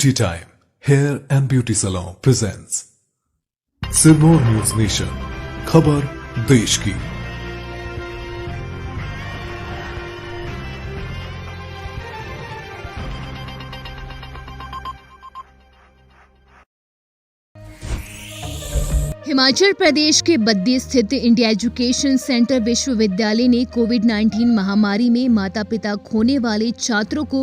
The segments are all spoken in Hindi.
Beauty Time Hair and Beauty Salon presents Sirmaur news nation, खबर देश की। हिमाचल प्रदेश के बद्दी स्थित इंडिया एजुकेशन सेंटर विश्वविद्यालय ने कोविड-19 महामारी में माता पिता खोने वाले छात्रों को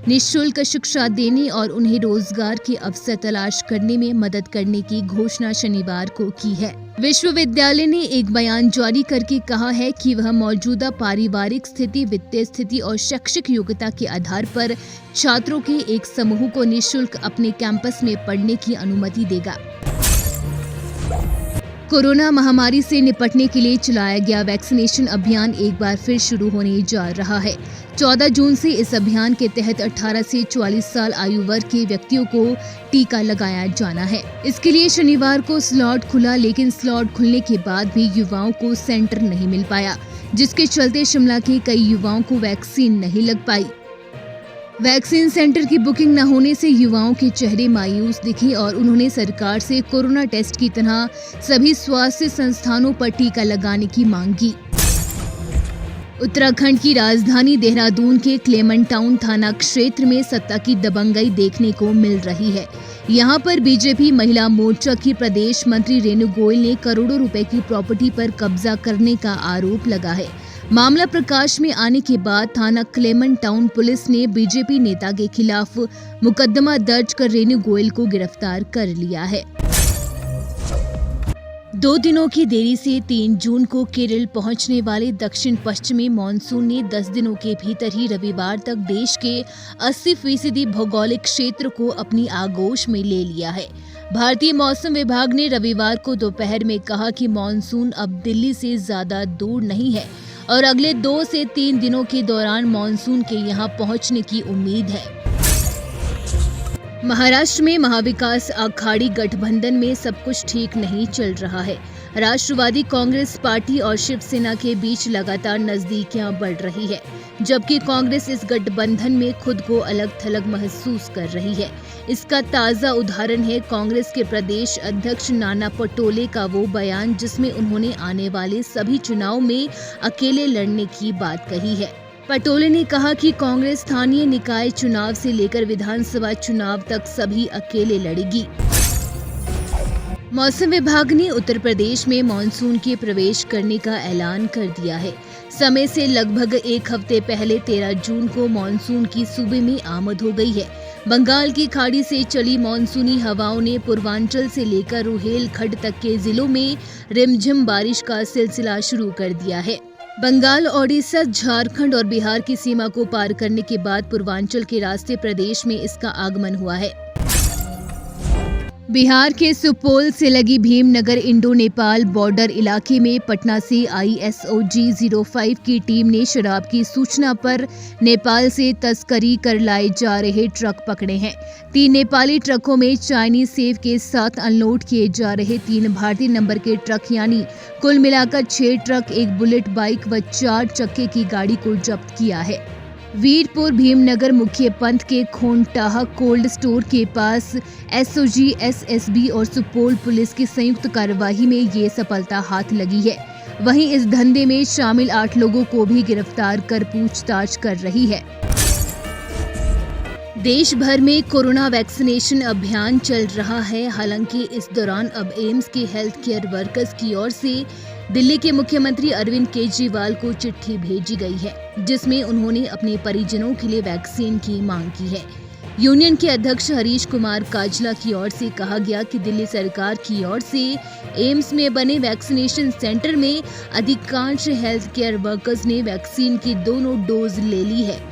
निःशुल्क शिक्षा देने और उन्हें रोजगार के अवसर तलाश करने में मदद करने की घोषणा शनिवार को की है। विश्वविद्यालय ने एक बयान जारी करके कहा है कि वह मौजूदा पारिवारिक स्थिति, वित्तीय स्थिति और शैक्षिक योग्यता के आधार पर छात्रों के एक समूह को निःशुल्क अपने कैंपस में पढ़ने की अनुमति देगा। कोरोना महामारी से निपटने के लिए चलाया गया वैक्सीनेशन अभियान एक बार फिर शुरू होने जा रहा है। 14 जून से इस अभियान के तहत 18 से 44 साल आयु वर्ग के व्यक्तियों को टीका लगाया जाना है। इसके लिए शनिवार को स्लॉट खुला, लेकिन स्लॉट खुलने के बाद भी युवाओं को सेंटर नहीं मिल पाया, जिसके चलते शिमला के कई युवाओं को वैक्सीन नहीं लग पाई। वैक्सीन सेंटर की बुकिंग न होने से युवाओं के चेहरे मायूस दिखे और उन्होंने सरकार से कोरोना टेस्ट की तरह सभी स्वास्थ्य संस्थानों पर टीका लगाने की मांग की। उत्तराखंड की राजधानी देहरादून के क्लेमेंट टाउन थाना क्षेत्र में सत्ता की दबंगई देखने को मिल रही है। यहां पर बीजेपी महिला मोर्चा की प्रदेश मंत्री रेणु गोयल ने करोड़ों रुपए की प्रॉपर्टी पर कब्जा करने का आरोप लगा है। मामला प्रकाश में आने के बाद थाना क्लेमेंट टाउन पुलिस ने बीजेपी नेता के खिलाफ मुकदमा दर्ज कर रेणु गोयल को गिरफ्तार कर लिया है। 2 दिनों की देरी से 3 जून को केरल पहुंचने वाले दक्षिण पश्चिमी मानसून ने 10 दिनों के भीतर ही रविवार तक देश के 80% भौगोलिक क्षेत्र को अपनी आगोश में ले लिया है। भारतीय मौसम विभाग ने रविवार को दोपहर में कहा कि मानसून अब दिल्ली से ज्यादा दूर नहीं है और अगले 2 से 3 दिनों के दौरान मानसून के यहां पहुंचने की उम्मीद है। महाराष्ट्र में महाविकास अघाड़ी गठबंधन में सब कुछ ठीक नहीं चल रहा है। राष्ट्रवादी कांग्रेस पार्टी और शिवसेना के बीच लगातार नजदीकियां बढ़ रही है, जबकि कांग्रेस इस गठबंधन में खुद को अलग थलग महसूस कर रही है। इसका ताज़ा उदाहरण है कांग्रेस के प्रदेश अध्यक्ष नाना पटोले का वो बयान जिसमें उन्होंने आने वाले सभी चुनाव में अकेले लड़ने की बात कही है। पटोले ने कहा कि कांग्रेस स्थानीय निकाय चुनाव से लेकर विधानसभा चुनाव तक सभी अकेले लड़ेगी। मौसम विभाग ने उत्तर प्रदेश में मानसून के प्रवेश करने का ऐलान कर दिया है। समय से लगभग 1 हफ्ते पहले 13 जून को मानसून की सूबे में आमद हो गई है। बंगाल की खाड़ी से चली मानसूनी हवाओं ने पूर्वांचल से लेकर रुहेलखंड तक के जिलों में रिमझिम बारिश का सिलसिला शुरू कर दिया है। बंगाल, ओडिशा, झारखंड और बिहार की सीमा को पार करने के बाद पूर्वांचल के रास्ते प्रदेश में इसका आगमन हुआ है। बिहार के सुपौल से लगी भीमनगर इंडो नेपाल बॉर्डर इलाके में पटना से ISOG 05 की टीम ने शराब की सूचना पर नेपाल से तस्करी कर लाए जा रहे ट्रक पकड़े हैं। 3 नेपाली ट्रकों में चाइनीज सेब के साथ अनलोड किए जा रहे 3 भारतीय नंबर के ट्रक यानी कुल मिलाकर 6 ट्रक, 1 बुलेट बाइक व 4 चक्के की गाड़ी को जब्त किया है। वीरपुर भीमनगर मुख्य पंथ के खोनटाहा कोल्ड स्टोर के पास SOG, SSB और सुपौल पुलिस की संयुक्त कार्यवाही में ये सफलता हाथ लगी है। वहीं इस धंधे में शामिल 8 लोगों को भी गिरफ्तार कर पूछताछ कर रही है। देश भर में कोरोना वैक्सीनेशन अभियान चल रहा है। हालांकि इस दौरान अब एम्स के हेल्थ केयर वर्कर्स की ओर से दिल्ली के मुख्यमंत्री अरविंद केजरीवाल को चिट्ठी भेजी गई है, जिसमें उन्होंने अपने परिजनों के लिए वैक्सीन की मांग की है। यूनियन के अध्यक्ष हरीश कुमार काजला की ओर से कहा गया कि दिल्ली सरकार की ओर से एम्स में बने वैक्सीनेशन सेंटर में अधिकांश हेल्थ केयर वर्कर्स ने वैक्सीन की दोनों डोज ले ली है।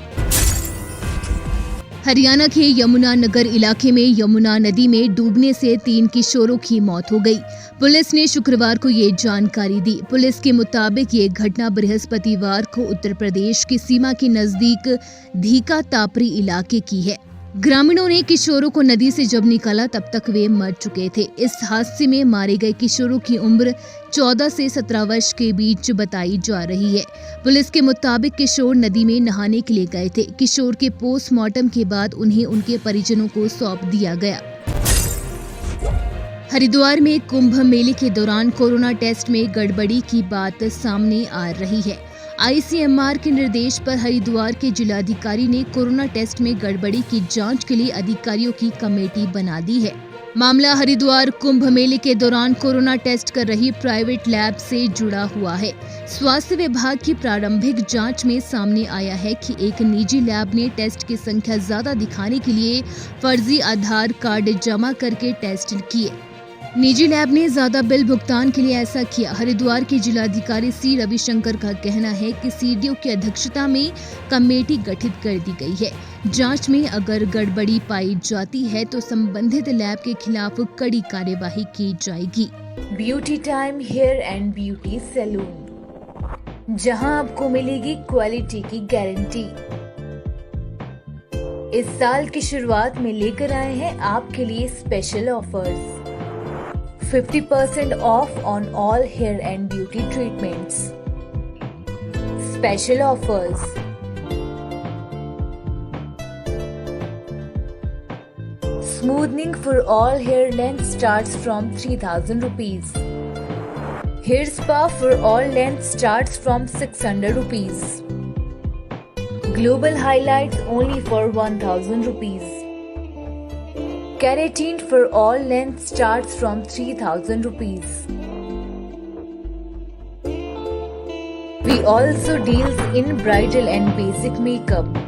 हरियाणा के यमुनानगर इलाके में यमुना नदी में डूबने से 3 किशोरों की मौत हो गई। पुलिस ने शुक्रवार को ये जानकारी दी। पुलिस के मुताबिक ये घटना बृहस्पतिवार को उत्तर प्रदेश की सीमा के नजदीक धीका तापरी इलाके की है। ग्रामीणों ने किशोरों को नदी से जब निकाला तब तक वे मर चुके थे। इस हादसे में मारे गए किशोरों की उम्र 14 से 17 वर्ष के बीच बताई जा रही है। पुलिस के मुताबिक किशोर नदी में नहाने के लिए गए थे। किशोर के पोस्टमार्टम के बाद उन्हें उनके परिजनों को सौंप दिया गया। हरिद्वार में कुंभ मेले के दौरान कोरोना टेस्ट में गड़बड़ी की बात सामने आ रही है। आईसीएमआर के निर्देश पर हरिद्वार के जिलाधिकारी ने कोरोना टेस्ट में गड़बड़ी की जांच के लिए अधिकारियों की कमेटी बना दी है। मामला हरिद्वार कुंभ मेले के दौरान कोरोना टेस्ट कर रही प्राइवेट लैब से जुड़ा हुआ है। स्वास्थ्य विभाग की प्रारंभिक जांच में सामने आया है कि एक निजी लैब ने टेस्ट की संख्या ज्यादा दिखाने के लिए फर्जी आधार कार्ड जमा करके टेस्ट किए। निजी लैब ने ज्यादा बिल भुगतान के लिए ऐसा किया। हरिद्वार के जिलाधिकारी सी रविशंकर का कहना है कि सीडीओ की अध्यक्षता में कमेटी गठित कर दी गई है। जांच में अगर गड़बड़ी पाई जाती है तो संबंधित लैब के खिलाफ कड़ी कार्यवाही की जाएगी। Beauty time hair and beauty salon, जहां आपको मिलेगी क्वालिटी की गारंटी। इस साल की शुरुआत में लेकर आए हैं आपके लिए special offers. 50% off on all hair and beauty treatments. Special offers. Smoothing for all hair length starts from 3,000 rupees. Hair spa for all length starts from 600 rupees. Global highlights only for 1,000 rupees. Keratin for all lengths starts from 3,000 rupees. We also deals in bridal and basic makeup.